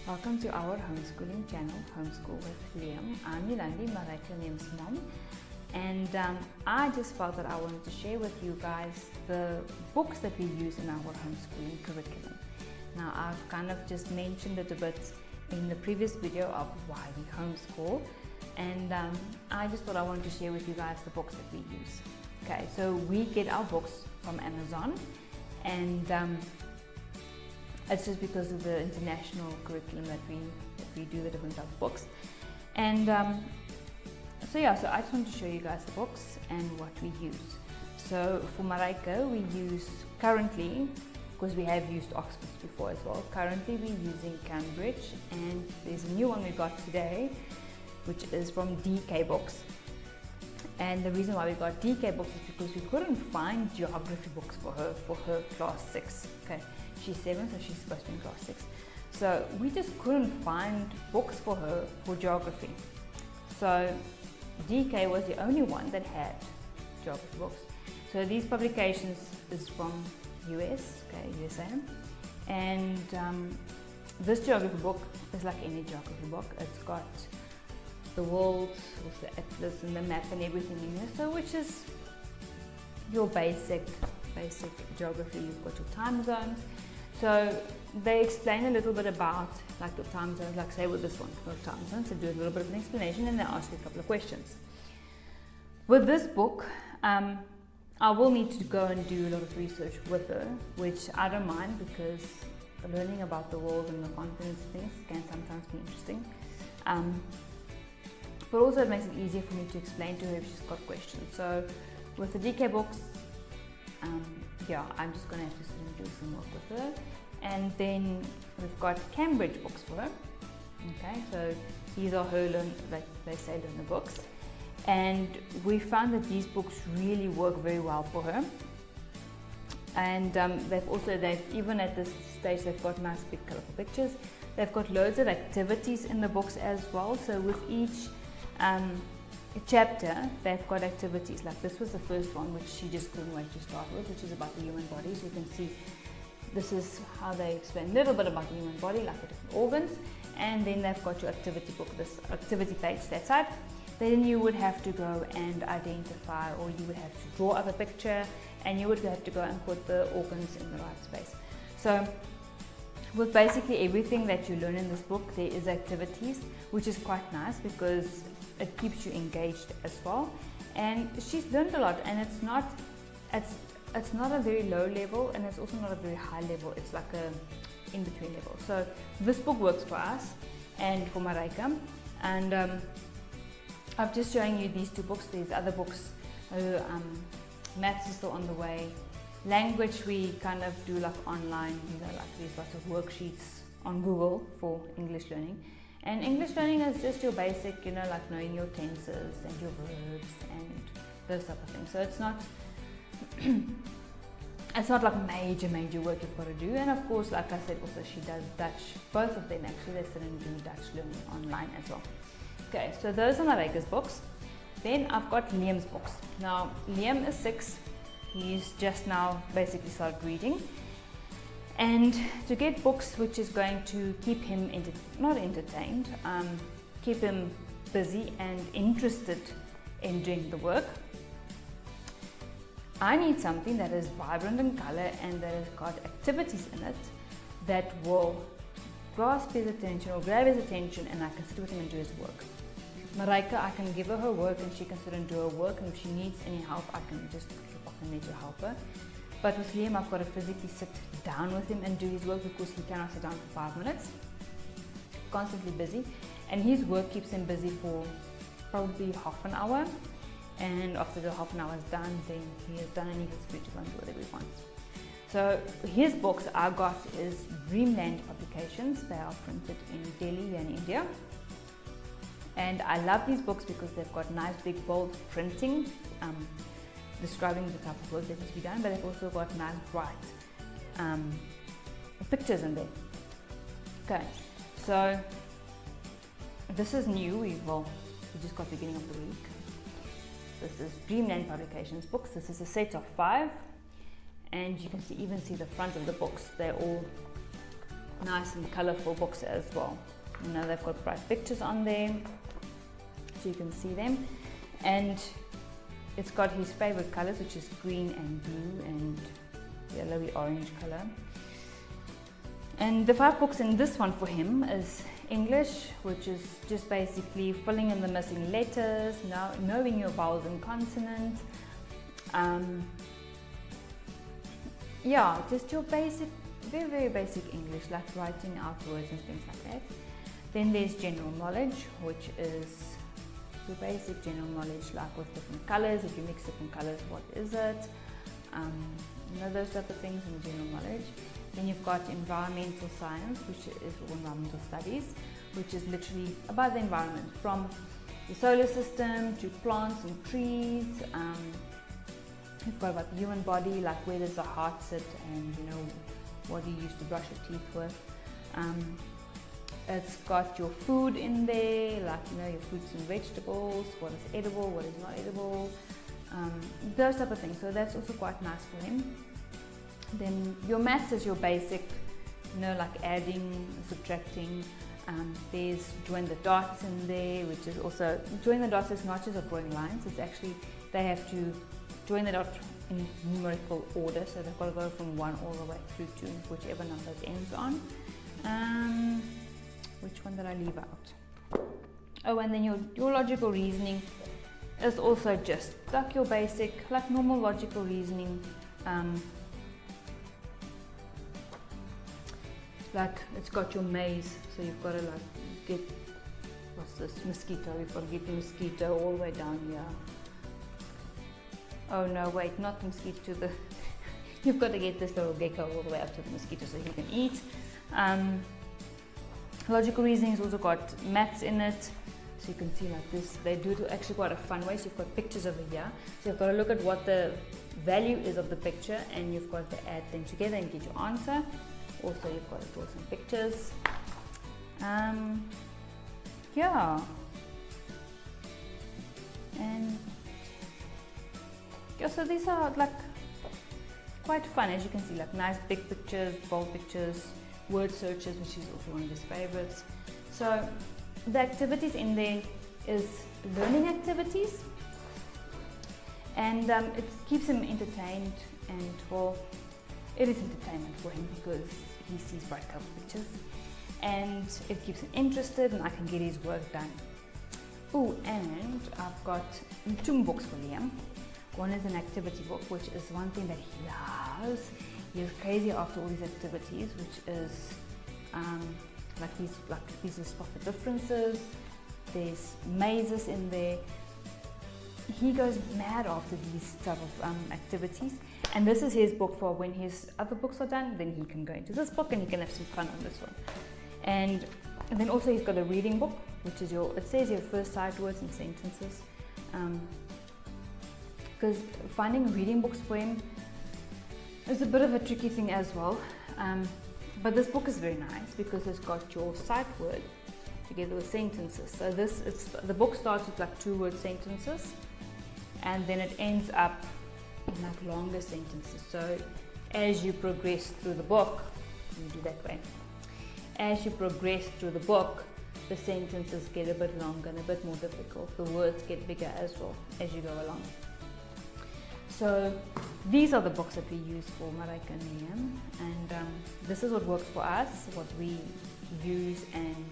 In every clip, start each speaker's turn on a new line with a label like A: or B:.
A: Welcome to our homeschooling channel, Homeschool with Liam. I'm Yolandi, Malaika Liam's mom, and I just felt that I wanted to share with you guys the books that we use in our homeschooling curriculum. Now, I've kind of just mentioned it a bit in the previous video of why we homeschool, and I just thought I wanted to share with you guys the books that we use. Okay, so we get our books from Amazon, and it's just because of the international curriculum that we do the different type of books. And so I just want to show you guys the books and what we use. So for Malaika, we use currently, because we have used Oxford before as well, currently we're using Cambridge, and there's a new one we got today, which is from DK Books. And the reason why we got DK Books is because we couldn't find geography books for her class 6. Okay, she's 7, so she's supposed to be in class 6. So we just couldn't find books for her for geography. So DK was the only one that had geography books. So these publications is from USA, and this geography book is like any geography book. It's got the world with the atlas and the map and everything in there, so which is your basic geography. You've got your time zones, so they explain a little bit about like the time zones, like say with this one, your time zones, they do a little bit of an explanation and they ask you a couple of questions. With this book, I will need to go and do a lot of research with her, which I don't mind, because learning about the world and the continents things can sometimes be interesting. But also it makes it easier for me to explain to her if she's got questions. So with the DK books, I'm just going to have to sit and do some work with her. And then we've got Cambridge books for her. Okay, so these are her they say learner books. And we found that these books really work very well for her. And they've even at this stage, they've got nice big colorful pictures. They've got loads of activities in the books as well. So with each chapter, they've got activities. Like this was the first one, which she just couldn't wait to start with, which is about the human body. So you can see this is how they explain a little bit about the human body, like the different organs. And then they've got your activity book, this activity page that side. Then you would have to go and identify, or you would have to draw up a picture, and you would have to go and put the organs in the right space. So with basically everything that you learn in this book, there is activities, which is quite nice because it keeps you engaged as well. And she's learned a lot, and it's not a very low level, and it's also not a very high level. It's like a in-between level. So this book works for us and for Malaika. And I'm just showing you these two books. There's other books. Maths is still on the way. Language we kind of do like online, like there's lots of worksheets on Google for English learning. And English learning is just your basic, like knowing your tenses and your verbs and those type of things. So it's not it's not like major work you've got to do. And of course, like I said, also she does Dutch. Both of them actually, they sit and do Dutch learning online as well. Okay, so those are Malaika's books. Then I've got Liam's books. Now Liam is 6. He's just now basically started reading, and to get books which is going to keep him not entertained, keep him busy and interested in doing the work, I need something that is vibrant in color and that has got activities in it that will grasp his attention or grab his attention, and I can sit with him and do his work. Malaika, I can give her work and she can sit and do her work, and if she needs any help, I can just need to help her. But with Liam, I've got to physically sit down with him and do his work, because he cannot sit down for 5 minutes. Constantly busy, and his work keeps him busy for probably half an hour, and after the half an hour is done, then he is done and he gets free to go and do whatever he wants. So his books I got is Dreamland Publications. They are printed in Delhi and India, and I love these books because they've got nice big bold printing describing the type of work that needs to be done, but they've also got nice bright pictures in there. Okay, so this is new. We just got the beginning of the week. This is Dreamland Publications books. This is a set of 5, and you can even see the front of the books. They're all nice and colorful books as well. You know, they've got bright pictures on there, so you can see them. And it's got his favorite colors, which is green and blue and yellowy orange color. And the 5 books in this one for him is English, which is just basically filling in the missing letters, knowing your vowels and consonants. Yeah, just your basic, very, very basic English, like writing out words and things like that. Then there's general knowledge, which is your basic general knowledge, like with different colors. If you mix different colors, what is it? You know, those type of things in general knowledge. Then you've got environmental science, which is environmental studies, which is literally about the environment, from the solar system to plants and trees. You've got about the human body, like where does the heart sit, and you know, what do you use to brush your teeth with. It's got your food in there, like, you know, your fruits and vegetables, what is edible, what is not edible, those type of things. So that's also quite nice for him. Then your maths is your basic, you know, like adding, subtracting. There's join the dots in there, which is also, join the dots is not just a drawing lines, it's actually, they have to join the dot in numerical order, so they've got to go from 1 all the way through to whichever number it ends on. Which one did I leave out? Oh, and then your logical reasoning is also just like your basic, like normal logical reasoning. Like it's got your maze, so you've got to like get, what's this, mosquito, you've got to get the mosquito all the way down here. Oh no, wait, not the mosquito, to the you've got to get this little gecko all the way up to the mosquito so he can eat. Logical reasoning has also got maths in it, so you can see like this. They do it actually quite a fun way. So you've got pictures over here, so you've got to look at what the value is of the picture, and you've got to add them together and get your answer. Also, you've got to draw some pictures. Yeah, and yeah, so these are like quite fun, as you can see, like nice big pictures, bold pictures, word searches, which is also one of his favorites. So the activities in there is learning activities, and it keeps him entertained, and well, it is entertainment for him because he sees bright cover pictures, and it keeps him interested, and I can get his work done. Oh, and I've got 2 books for Liam. One is an activity book, which is one thing that he loves. He's crazy after all these activities, which is like these spot the differences. There's mazes in there. He goes mad after these type of activities, and this is his book for when his other books are done. Then he can go into this book and he can have some fun on this one. And then also he's got a reading book, which is it says your first sight words and sentences. Because finding reading books for him is a bit of a tricky thing as well, but this book is very nice because it's got your sight word together with sentences. So the book starts with like 2-word sentences, and then it ends up in like longer sentences. So as you progress through the book, you do that way. As you progress through the book, the sentences get a bit longer and a bit more difficult. The words get bigger as well as you go along. So these are the books that we use for Mareike and Liam, and this is what works for us, what we use, and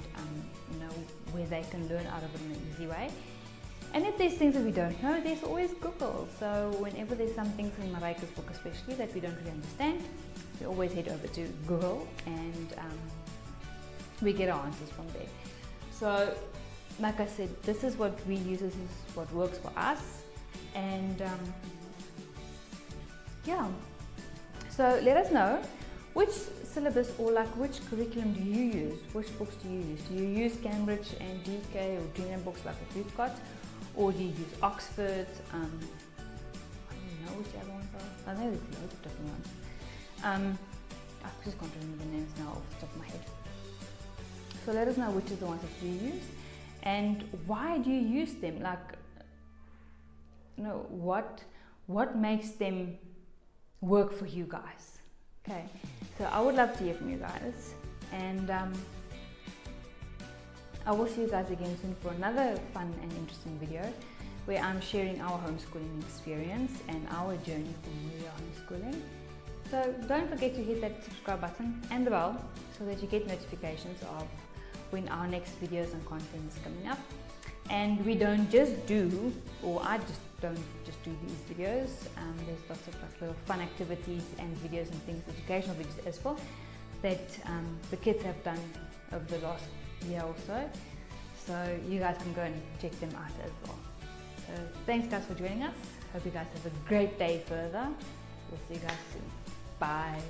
A: you know, where they can learn out of it in an easy way. And if there's things that we don't know, there's always Google. So whenever there's some things in Mareike's book especially that we don't really understand, we always head over to Google, and we get our answers from there. So like I said, this is what we use, this is what works for us, and yeah, so let us know which syllabus or like which curriculum do you use, which books do you use? Do you use Cambridge and DK or Dreamland books like what we've got, or do you use Oxford? I don't know which other ones are. I know there's loads of different ones. I just can't remember the names now off the top of my head. So let us know which is the ones that you use, and why do you use them? Like, you know, what makes them work for you guys? Okay, so I would love to hear from you guys. And I will see you guys again soon for another fun and interesting video where I'm sharing our homeschooling experience and our journey from where we are homeschooling. So don't forget to hit that subscribe button and the bell so that you get notifications of when our next videos and content is coming up. And we don't just do, or I just don't just do these videos. There's lots of like little fun activities and videos and things, educational videos as well, that the kids have done over the last year or so. So you guys can go and check them out as well. So thanks guys for joining us. Hope you guys have a great day further. We'll see you guys soon. Bye.